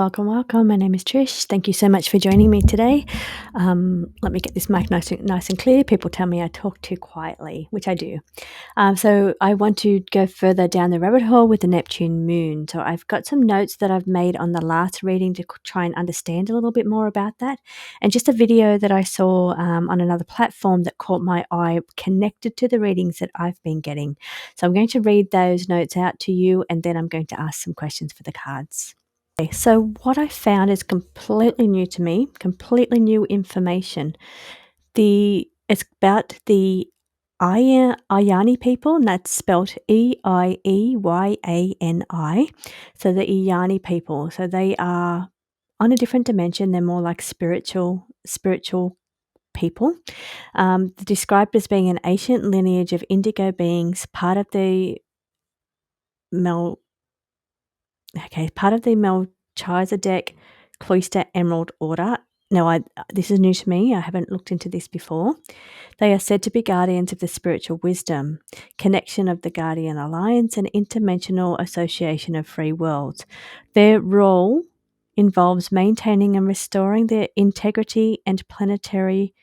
welcome, welcome. My name is Trish. Thank you so much for joining me today. Let me get this mic nice and clear. People tell me I talk too quietly, which I do. So I want to go further down the rabbit hole with the Neptune Moon. So I've got some notes that I've made on the last reading to try and understand a little bit more about that. And just a video that I saw on another platform that caught my eye connected to the readings that I've been getting. So I'm going to read those notes out to you, and then I'm going to ask some questions for the cards. Okay, so what I found is completely new to me, completely new information. It's about the Iayani people, and that's spelled Eiyani. So the Iayani people. So they are on a different dimension. They're more like spiritual people. Described as being an ancient lineage of indigo beings, part of the Melchizedek Cloister Emerald Order. Now, this is new to me. I haven't looked into this before. They are said to be guardians of the spiritual wisdom, connection of the Guardian Alliance, and interdimensional association of free worlds. Their role involves maintaining and restoring their integrity and planetary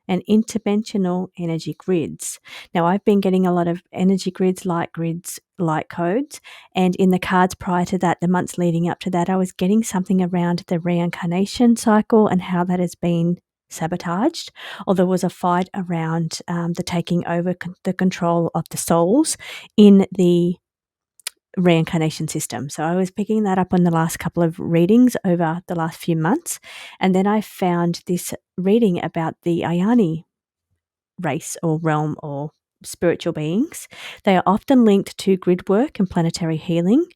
and interdimensional energy grids. Now, I've been getting a lot of energy grids, light codes, and in the cards prior to that, the months leading up to that, I was getting something around the reincarnation cycle and how that has been sabotaged, or there was a fight around the taking over the control of the souls in the reincarnation system. So I was picking that up on the last couple of readings over the last few months, and then I found this reading about the Ayani race or realm or spiritual beings. They are often linked to grid work and planetary healing,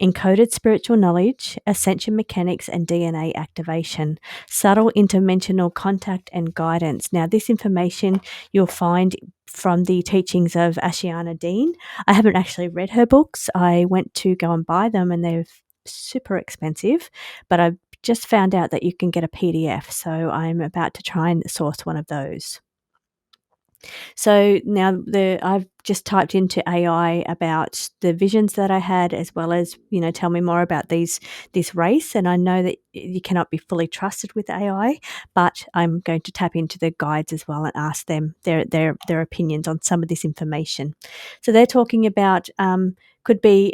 encoded spiritual knowledge, ascension mechanics, and DNA activation, subtle interdimensional contact and guidance. Now, this information you'll find from the teachings of Ashiana Dean. I haven't actually read her books. I went to go and buy them, and they're super expensive, but I've just found out that you can get a PDF, so I'm about to try and source one of those. So now I've just typed into AI about the visions that I had, as well as, tell me more about this race. And I know that you cannot be fully trusted with AI, but I'm going to tap into the guides as well and ask them their opinions on some of this information. So they're talking about could be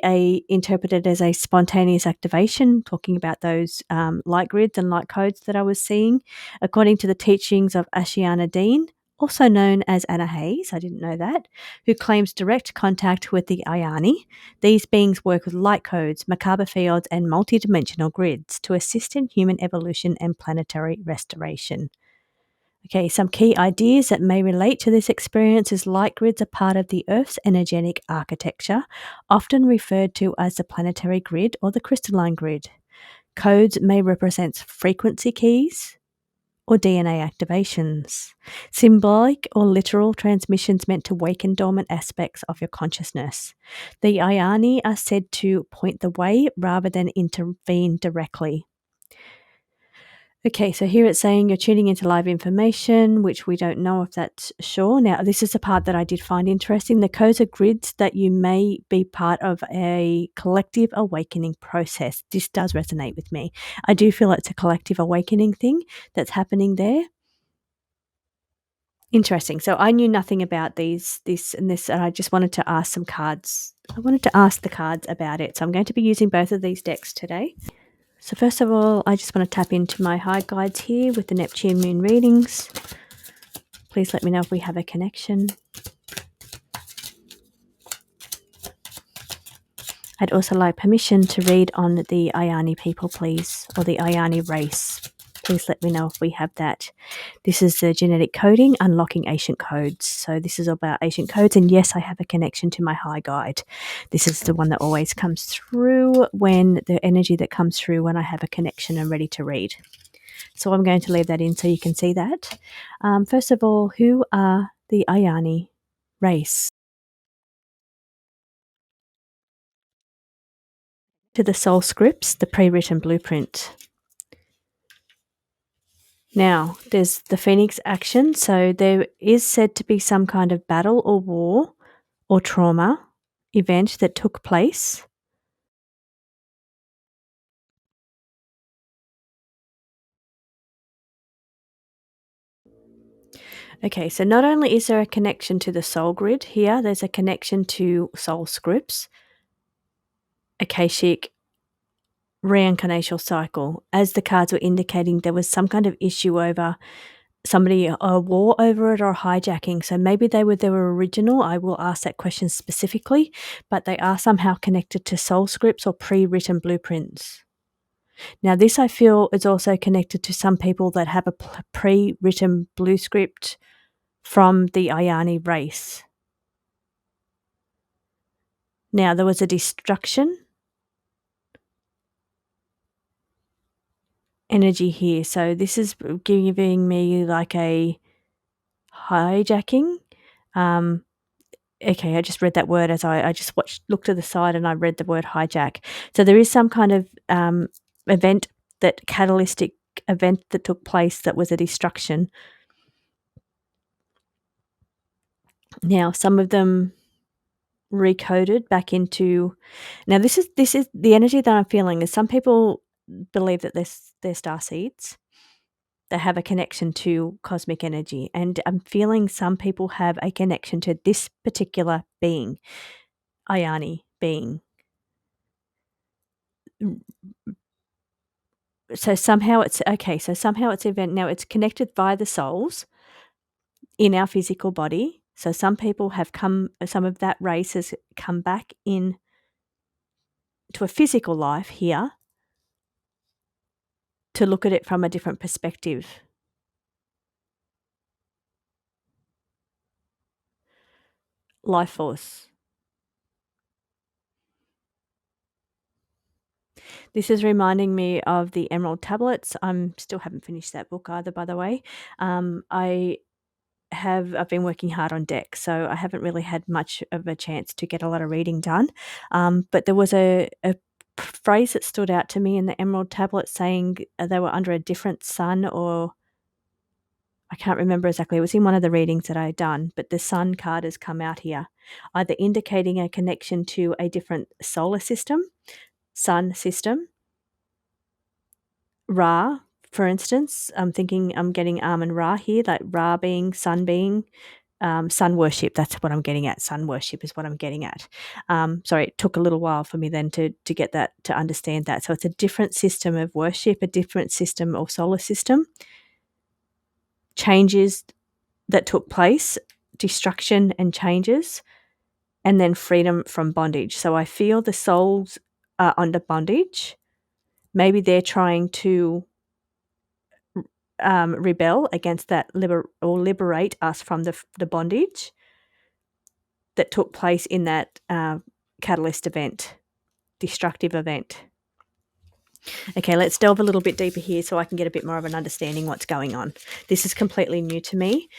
interpreted as a spontaneous activation, talking about those light grids and light codes that I was seeing, according to the teachings of Ashiana Dean, also known as Anna Hayes, I didn't know that, who claims direct contact with the Ayani. These beings work with light codes, macabre fields, and multidimensional grids to assist in human evolution and planetary restoration. Okay, some key ideas that may relate to this experience is light grids are part of the Earth's energetic architecture, often referred to as the planetary grid or the crystalline grid. Codes may represent frequency keys or DNA activations, symbolic or literal transmissions meant to waken dormant aspects of your consciousness. The Ayani are said to point the way rather than intervene directly. Okay, so here it's saying you're tuning into live information, which we don't know if that's sure. Now, this is the part that I did find interesting. The codes are grids that you may be part of a collective awakening process. This does resonate with me. I do feel it's a collective awakening thing that's happening there. Interesting. So I knew nothing about this, and I just wanted to ask some cards. I wanted to ask the cards about it. So I'm going to be using both of these decks today. So first of all, I just want to tap into my high guides here with the Neptune Moon readings. Please let me know if we have a connection. I'd also like permission to read on the Ayani people, please, or the Ayani race. Please let me know if we have that. This is the genetic coding, unlocking ancient codes. So this is about ancient codes, and yes, I have a connection to my high guide. This is the one that always comes through the energy that comes through when I have a connection and ready to read. So I'm going to leave that in so you can see that. First of all, who are the Ayani race? To the soul scripts, the pre-written blueprint. Now, there's the Phoenix action. So there is said to be some kind of battle or war or trauma event that took place. Okay, so not only is there a connection to the soul grid here, there's a connection to soul scripts, Akashic, reincarnational cycle. As the cards were indicating, there was some kind of issue over somebody, a war over it or hijacking. So maybe they were original. I will ask that question specifically, but they are somehow connected to soul scripts or pre-written blueprints. Now, this I feel is also connected to some people that have a pre-written blue script from the Ayani race. Now, there was a destruction energy here. So this is giving me like a hijacking. Okay, I just read that word as I just looked to the side and I read the word hijack. So there is some kind of event, that catalytic event that took place that was a destruction. Now, some of them recoded back into. Now, this is the energy that I'm feeling. Is some people believe that they're star seeds. They have a connection to cosmic energy, and I'm feeling some people have a connection to this particular being, Ayani being. So somehow it's okay. So somehow it's event. Now it's connected by the souls in our physical body. So some people have some of that race has come back in to a physical life here to look at it from a different perspective. Life force. This is reminding me of the Emerald Tablets. Still haven't finished that book either, by the way. I've been working hard on deck, so I haven't really had much of a chance to get a lot of reading done. But there was a phrase that stood out to me in the Emerald Tablet saying they were under a different sun, or I can't remember exactly. It was in one of the readings that I had done, but the sun card has come out here, either indicating a connection to a different solar system, sun system, Ra, for instance. I'm getting and Ra here, like Ra being, sun worship. That's what I'm getting at. Sun worship is what I'm getting at. Sorry, it took a little while for me then to get that, to understand that. So it's a different system of worship, a different system or solar system. Changes that took place, destruction and changes, and then freedom from bondage. So I feel the souls are under bondage. Maybe they're trying to rebel against that, liberate us from the bondage that took place in that catalyst event, destructive event. Okay, let's delve a little bit deeper here so I can get a bit more of an understanding what's going on. This is completely new to me.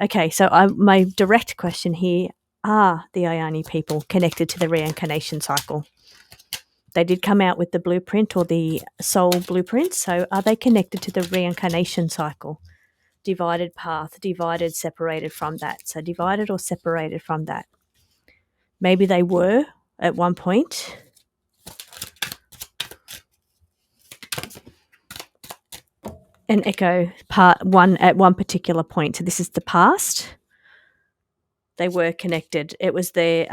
Okay, so my direct question here, are the Ayani people connected to the reincarnation cycle? They did come out with the blueprint or the soul blueprint, so are they connected to the reincarnation cycle? Divided path, divided, separated from that. So divided or separated from that. Maybe they were at one point. An echo part one at one particular point. So this is the past. They were connected. It was their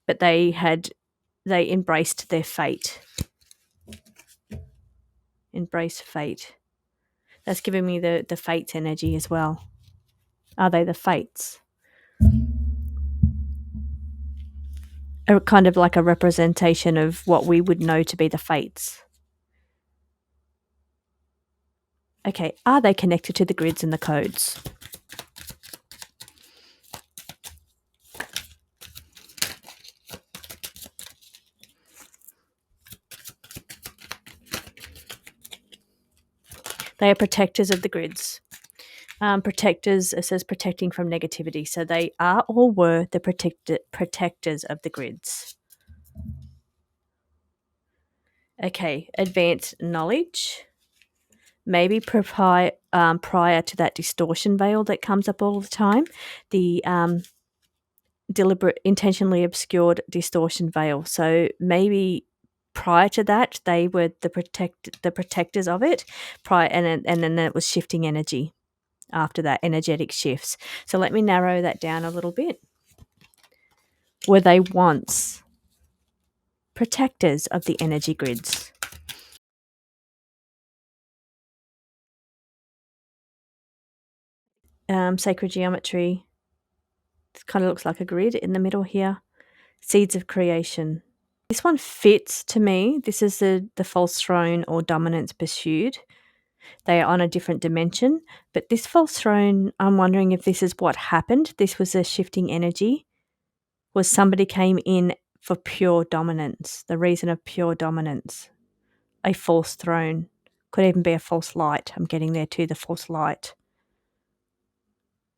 but they embraced their fate. Embrace fate. That's giving me the fates energy as well. Are they the fates? A kind of like a representation of what we would know to be the fates. Okay, are they connected to the grids and the codes? They are protectors of the grids. Protectors, it says protecting from negativity. So they are or were the protectors of the grids. Okay, advanced knowledge. Maybe prior to that distortion veil that comes up all the time, the deliberate, intentionally obscured distortion veil. So maybe prior to that, they were the protectors of it. And then it was shifting energy. after that, energetic shifts. So let me narrow that down a little bit. Were they once protectors of the energy grids? Sacred geometry. It kind of looks like a grid in the middle here. Seeds of creation. This one fits to me. This is the false throne or dominance pursued. They are on a different dimension. But this false throne, I'm wondering if this is what happened. This was a shifting energy. Was somebody came in for pure dominance, the reason of pure dominance. A false throne. Could even be a false light. I'm getting there too, the false light.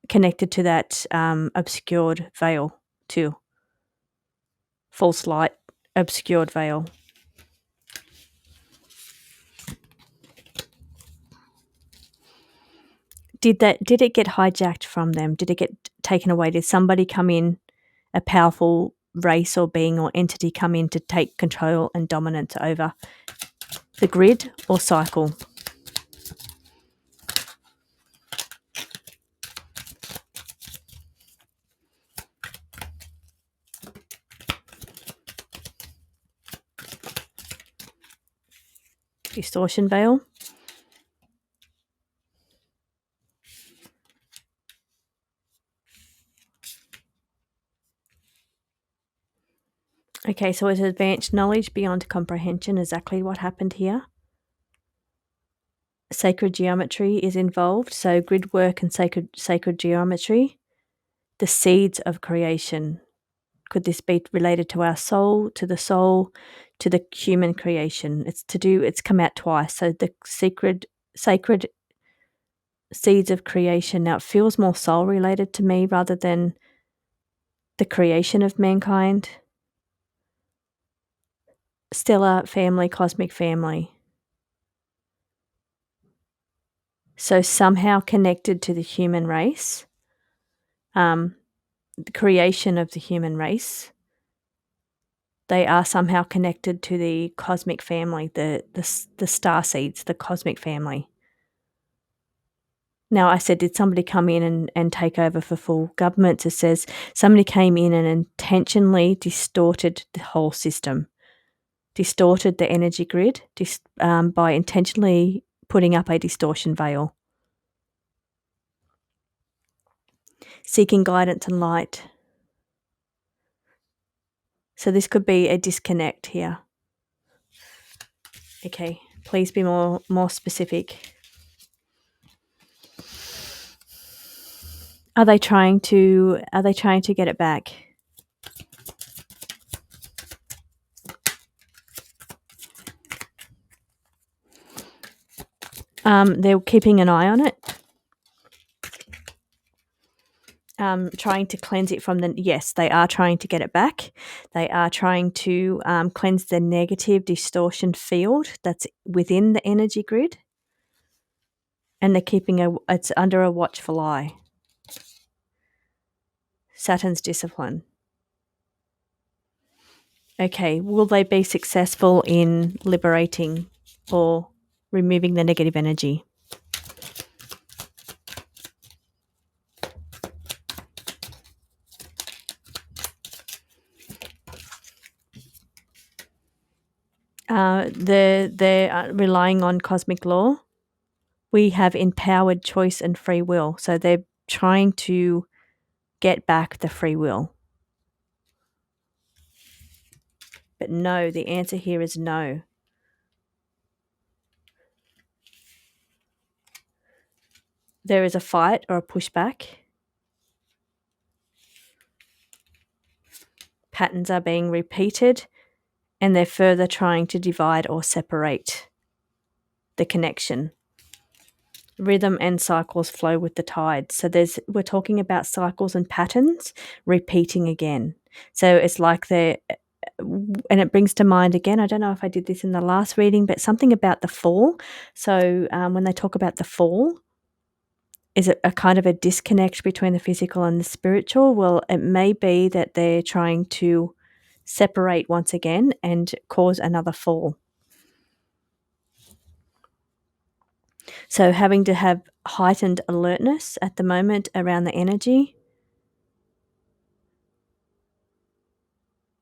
Connected to that obscured veil too. False light, obscured veil. Did it get hijacked from them? Did it get taken away? Did somebody come in, a powerful race or being or entity come in to take control and dominance over the grid or cycle? Distortion veil. Okay, so it's advanced knowledge beyond comprehension, exactly what happened here. Sacred geometry is involved, so grid work and sacred geometry. The seeds of creation. Could this be related to our soul, to the human creation? It's come out twice. So the sacred seeds of creation. Now it feels more soul related to me rather than the creation of mankind. Stellar family, cosmic family. So somehow connected to the human race, the creation of the human race. They are somehow connected to the cosmic family, the star seeds, the cosmic family. Now, I said, did somebody come in and take over for full governments? It says somebody came in and intentionally distorted the whole system, distorted the energy grid by intentionally putting up a distortion veil. Seeking guidance and light. So this could be a disconnect here. Okay, please be more specific. Are they trying to get it back? They're keeping an eye on it. Trying to cleanse it from yes, they are trying to get it back. They are trying to cleanse the negative distortion field that's within the energy grid. And they're keeping it's under a watchful eye. Saturn's discipline. Okay, will they be successful in liberating or removing the negative energy? They're relying on cosmic law. We have empowered choice and free will. So they're trying to get back the free will. But no, the answer here is no. There is a fight or a pushback. Patterns are being repeated, and they're further trying to divide or separate the connection. Rhythm and cycles flow with the tide. So we're talking about cycles and patterns repeating again. So it's like and it brings to mind again, I don't know if I did this in the last reading, but something about the fall. So when they talk about the fall, is it a kind of a disconnect between the physical and the spiritual? Well, it may be that they're trying to separate once again and cause another fall. So having to have heightened alertness at the moment around the energy.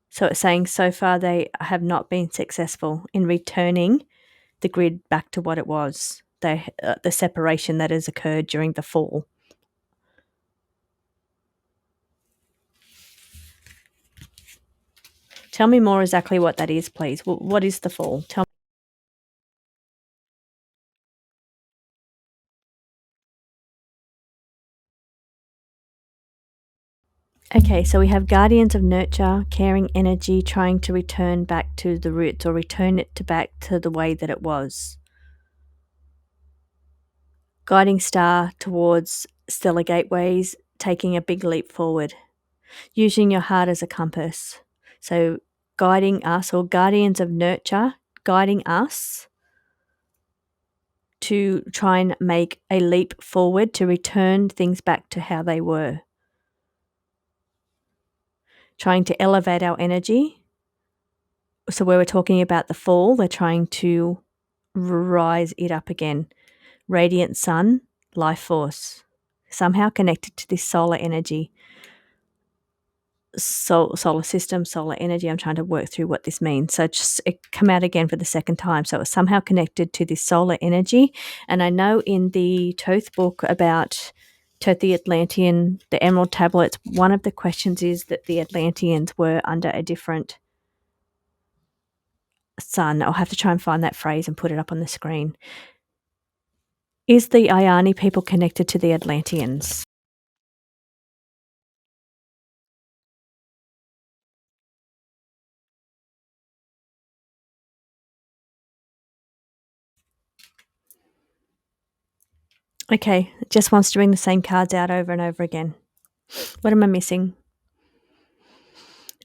So it's saying so far they have not been successful in returning the grid back to what it was, the separation that has occurred during the fall. Tell me more exactly what that is, please. What is the fall? Tell me. Okay, so we have guardians of nurture, caring energy, trying to return back to the roots or return it back to the way that it was. Guiding star towards stellar gateways, taking a big leap forward, using your heart as a compass. So guiding us, or guardians of nurture, guiding us to try and make a leap forward to return things back to how they were. Trying to elevate our energy. So where we're talking about the fall, they're trying to rise it up again. Radiant sun, life force, somehow connected to this solar energy. Solar system, solar energy. I'm trying to work through what this means. So it come out again for the second time. So it's somehow connected to this solar energy. And I know in the Thoth book about Thoth the Atlantean, the Emerald Tablets, one of the questions is that the Atlanteans were under a different sun. I'll have to try and find that phrase and put it up on the screen. Is the Ayani people connected to the Atlanteans? Okay, it just wants to bring the same cards out over and over again. What am I missing?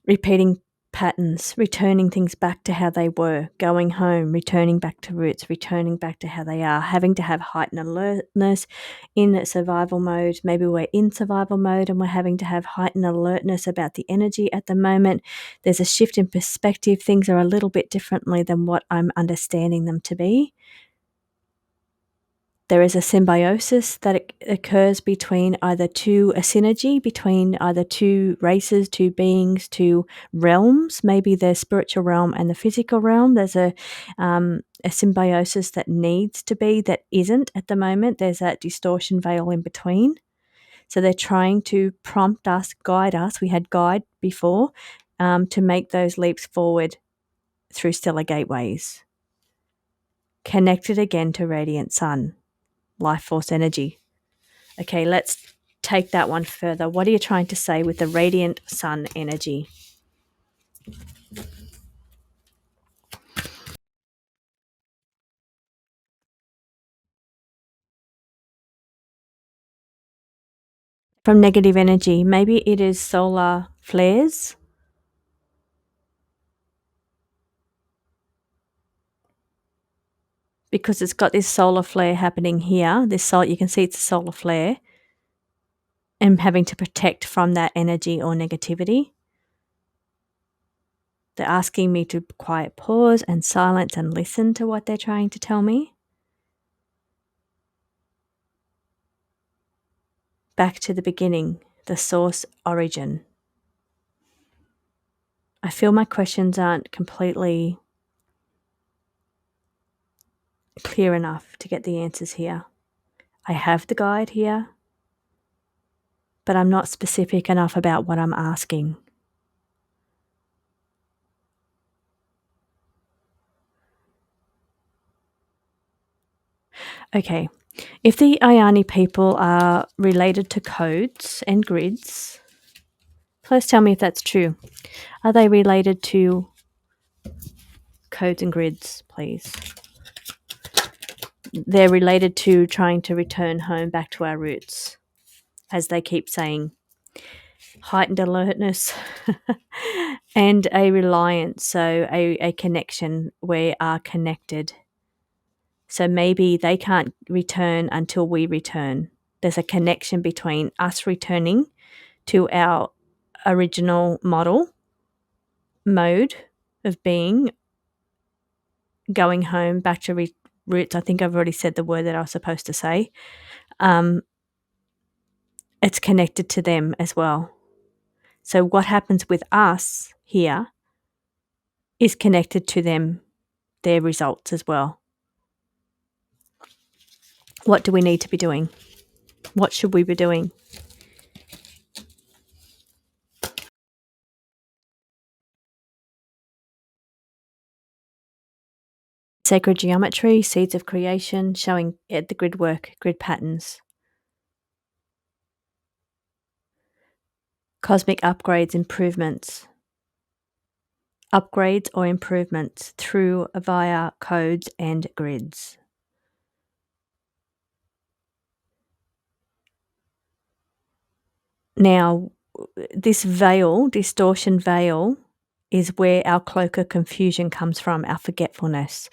Repeating patterns, returning things back to how they were, going home, returning back to roots, returning back to how they are, having to have heightened alertness in survival mode. Maybe we're in survival mode and we're having to have heightened alertness about the energy at the moment. There's a shift in perspective. Things are a little bit differently than what I'm understanding them to be. There is a symbiosis that occurs between a synergy between either two races, two beings, two realms, maybe the spiritual realm and the physical realm. There's a symbiosis that needs to be, that isn't at the moment. There's that distortion veil in between. So they're trying to prompt us, guide us. We had guide before, to make those leaps forward through stellar gateways. Connected again to radiant sun. Life force energy. Okay, let's take that one further. What are you trying to say with the radiant sun energy? From negative energy, maybe it is solar flares. Because it's got this solar flare happening here. You can see it's a solar flare. And having to protect from that energy or negativity. They're asking me to quiet pause and silence and listen to what they're trying to tell me. Back to the beginning, the source origin. I feel my questions aren't completely clear enough to get the answers here. I have the guide here, but I'm not specific enough about what I'm asking. Okay, if the Ayani people are related to codes and grids, please tell me if that's true. Are they related to codes and grids, please? They're related to trying to return home back to our roots, as they keep saying. Heightened alertness and a reliance, so a connection. We are connected. So maybe they can't return until we return. There's a connection between us returning to our original mode of being, going home back to roots. I think I've already said the word that I was supposed to say. It's connected to them as well. So what happens with us here is connected to them, their results as well. What do we need to be doing? What should we be doing? Sacred geometry, seeds of creation, showing the grid work, grid patterns. Cosmic upgrades, improvements. Upgrades or improvements through via codes and grids. Now, this veil, distortion veil, is where our cloak of confusion comes from, our forgetfulness.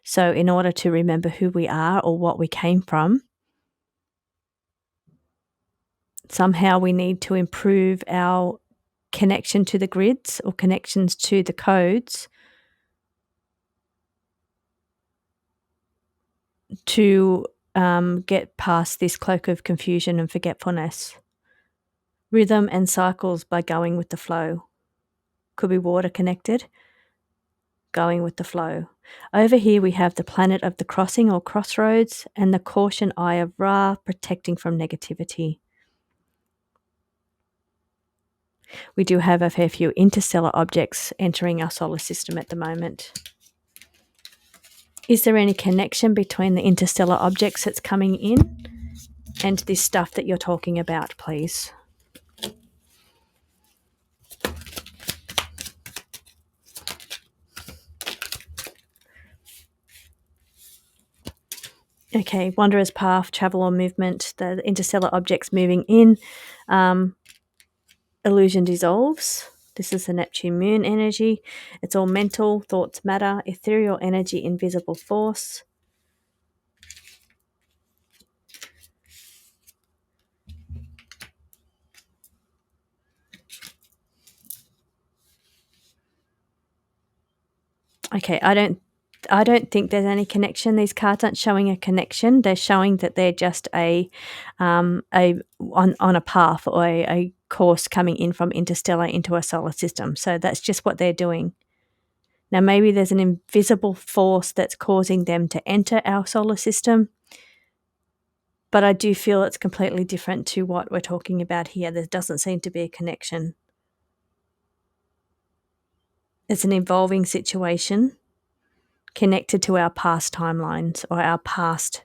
So in order to remember who we are or what we came from, somehow we need to improve our connection to the grids or connections to the codes to get past this cloak of confusion and forgetfulness. Rhythm and cycles by going with the flow. Could be water connected, going with the flow. Over here we have the planet of the crossing or crossroads and the caution eye of Ra, protecting from negativity. We do have a fair few interstellar objects entering our solar system at the moment. Is there any connection between the interstellar objects that's coming in and this stuff that you're talking about, please? Okay, wanderer's path, travel or movement, the interstellar objects moving in, illusion dissolves. This is the Neptune Moon energy. It's all mental, thoughts matter, ethereal energy, invisible force. Okay, I don't think there's any connection. These cards aren't showing a connection. They're showing that they're just on a path or a course coming in from interstellar into a solar system. So that's just what they're doing. Now maybe there's an invisible force that's causing them to enter our solar system, but I do feel it's completely different to what we're talking about here. There doesn't seem to be a connection. It's an evolving situation connected to our past timelines or our past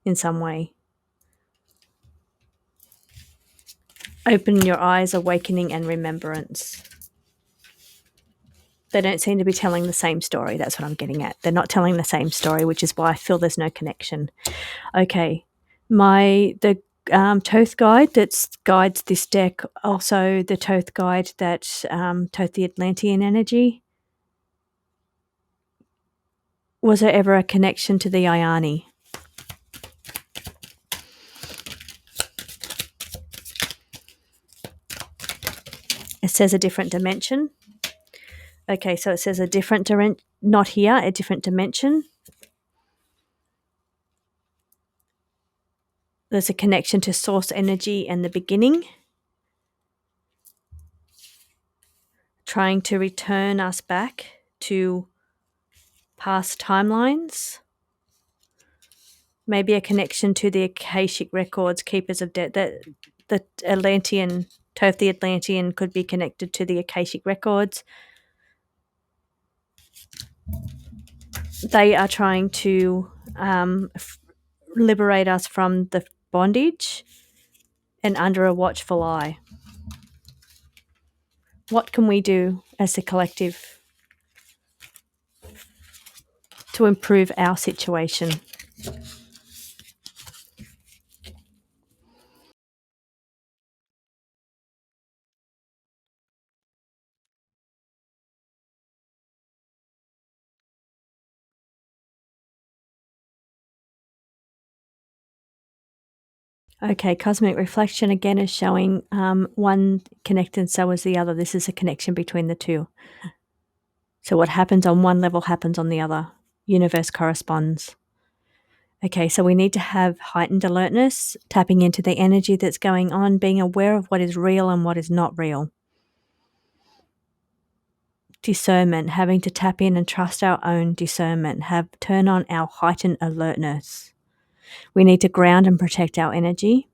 in some way. Open your eyes, awakening and remembrance. They don't seem to be telling the same story. That's what I'm getting at. They're not telling the same story, which is why I feel there's no connection. Okay, the Thoth guide that guides this deck, also the Thoth guide that Thoth the Atlantean energy. Was there ever a connection to the Ioni? It says a different dimension. Okay, so it says a different not here, a different dimension. There's a connection to source energy and the beginning. Trying to return us back to past timelines. Maybe a connection to the Akashic records, keepers of death. The Atlantean, Thoth the Atlantean could be connected to the Akashic records. They are trying to liberate us from the bondage and under a watchful eye. What can we do as a collective to improve our situation? Okay, cosmic reflection again is showing one connected, so is the other. This is a connection between the two. So what happens on one level happens on the other. Universe corresponds. Okay, so we need to have heightened alertness, tapping into the energy that's going on, being aware of what is real and what is not real. Discernment, having to tap in and trust our own discernment, turn on our heightened alertness. We need to ground and protect our energy.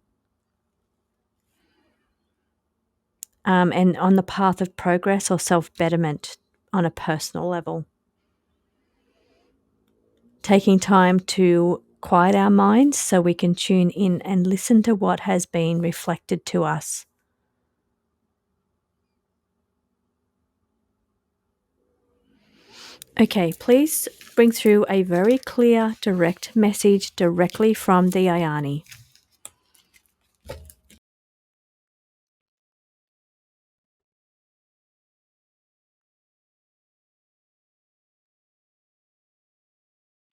And on the path of progress or self-betterment on a personal level. Taking time to quiet our minds so we can tune in and listen to what has been reflected to us. Okay, please bring through a very clear, direct message directly from the Ayani.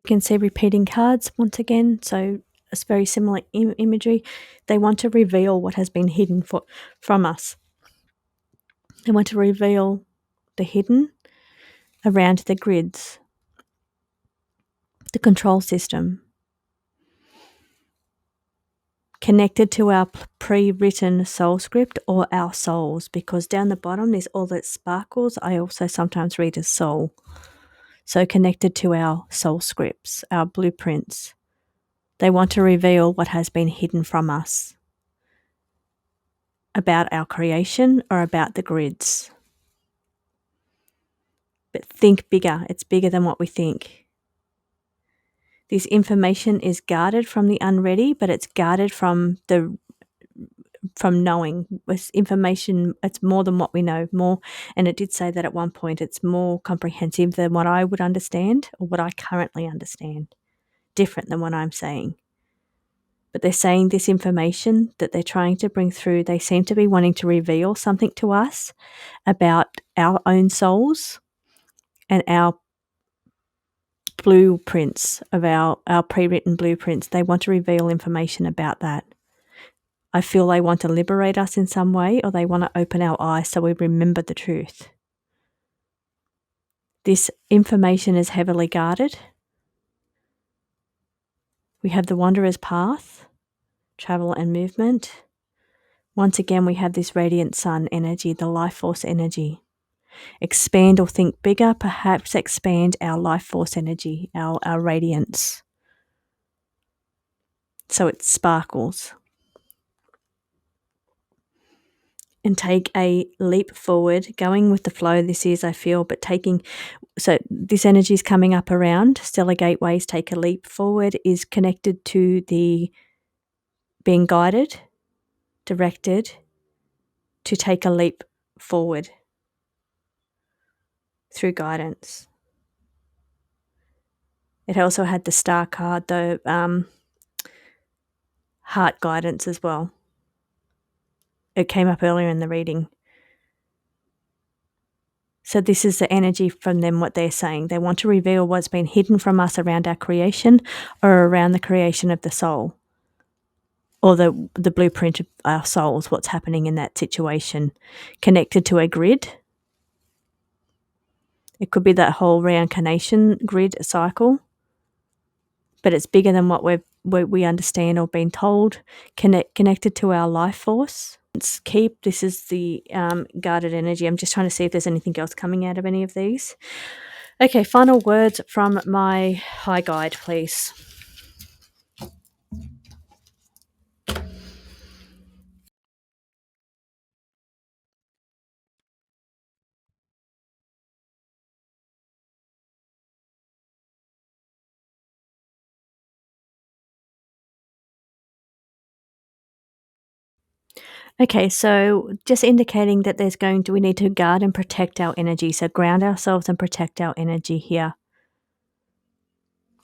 You can see repeating cards once again, so it's very similar imagery. They want to reveal what has been hidden from us. They want to reveal the hidden around the grids, the control system, connected to our pre-written soul script or our souls, because down the bottom there's all that sparkles. I also sometimes read as soul. So connected to our soul scripts, our blueprints. They want to reveal what has been hidden from us about our creation or about the grids. But think bigger. It's bigger than what we think. This information is guarded from the unready, but it's guarded from knowing. With information, it's more than what we know, more. And it did say that at one point it's more comprehensive than what I would understand or what I currently understand. Different than what I'm saying. But they're saying this information that they're trying to bring through, they seem to be wanting to reveal something to us about our own souls and our blueprints of our pre-written blueprints. They want to reveal information about that. I feel they want to liberate us in some way, or they want to open our eyes so we remember the truth. This information is heavily guarded. We have the Wanderer's Path, travel and movement. Once again, we have this radiant sun energy, the life force energy. Expand or think bigger, perhaps expand our life force energy, our radiance. So it sparkles. And take a leap forward, going with the flow. This is, I feel, but so this energy is coming up around stellar gateways. Take a leap forward is connected to the being guided, directed to take a leap forward through guidance. It also had the star card, the heart guidance as well. It came up earlier in the reading. So this is the energy from them, what they're saying. They want to reveal what's been hidden from us around our creation or around the creation of the soul or the blueprint of our souls, what's happening in that situation, connected to a grid. It could be that whole reincarnation grid cycle, but it's bigger than what we understand or been told, connected to our life force. This is the guarded energy. I'm just trying to see if there's anything else coming out of any of these. Okay, final words from my high guide, please. Okay, so just indicating that we need to guard and protect our energy. So ground ourselves and protect our energy here.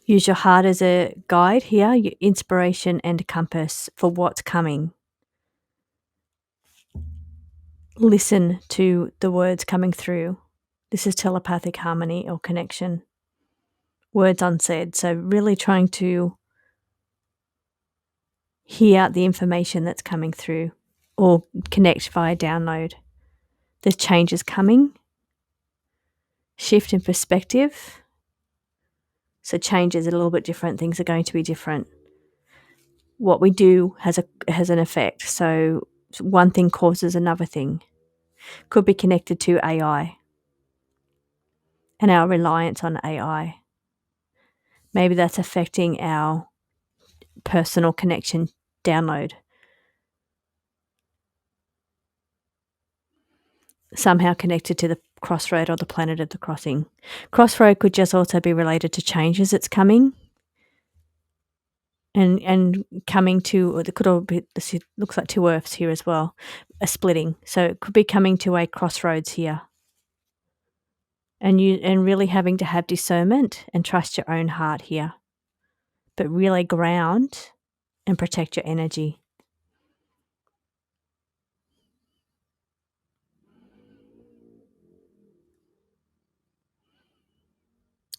Use your heart as a guide here, your inspiration and compass for what's coming. Listen to the words coming through. This is telepathic harmony or connection. Words unsaid. So really trying to hear the information that's coming through or connect via download. There's changes coming. Shift in perspective. So change is a little bit different. Things are going to be different. What we do has an effect. So one thing causes another thing. Could be connected to AI and our reliance on AI. Maybe that's affecting our personal connection download. Somehow connected to the crossroad or the planet of the crossing. Crossroad could just also be related to changes that's coming. And coming to, or it could all be, this looks like two earths here as well, a splitting. So it could be coming to a crossroads here. And really having to have discernment and trust your own heart here. But really ground and protect your energy.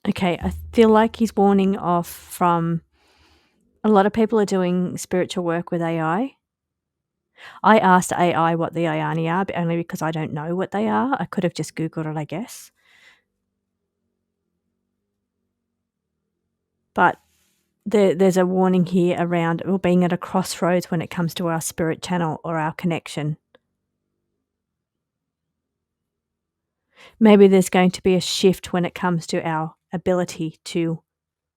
Okay, I feel like he's warning off from a lot of people are doing spiritual work with AI. I asked AI what the Ayani are, but only because I don't know what they are. I could have just Googled it, I guess. But there's a warning here around being at a crossroads when it comes to our spirit channel or our connection. Maybe there's going to be a shift when it comes to our ability to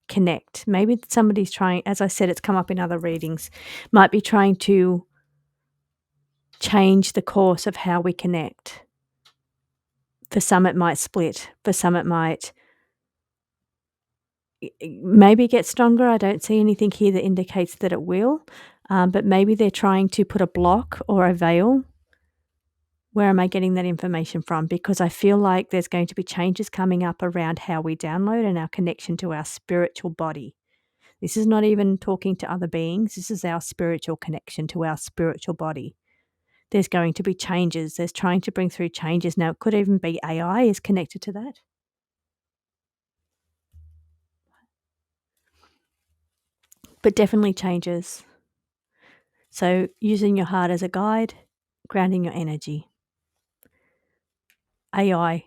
connect. Maybe somebody's trying, as I said, it's come up in other readings, might be trying to change the course of how we connect. For some, it might split. For some, it might maybe get stronger. I don't see anything here that indicates that it will, but maybe they're trying to put a block or a veil. Where am I getting that information from? Because I feel like there's going to be changes coming up around how we download and our connection to our spiritual body. This is not even talking to other beings. This is our spiritual connection to our spiritual body. There's going to be changes. There's trying to bring through changes. Now, it could even be AI is connected to that. But definitely changes. So using your heart as a guide, grounding your energy. AI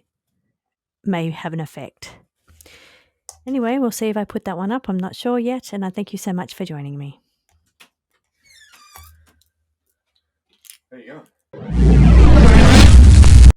may have an effect. Anyway, we'll see if I put that one up. I'm not sure yet. And I thank you so much for joining me. There you go.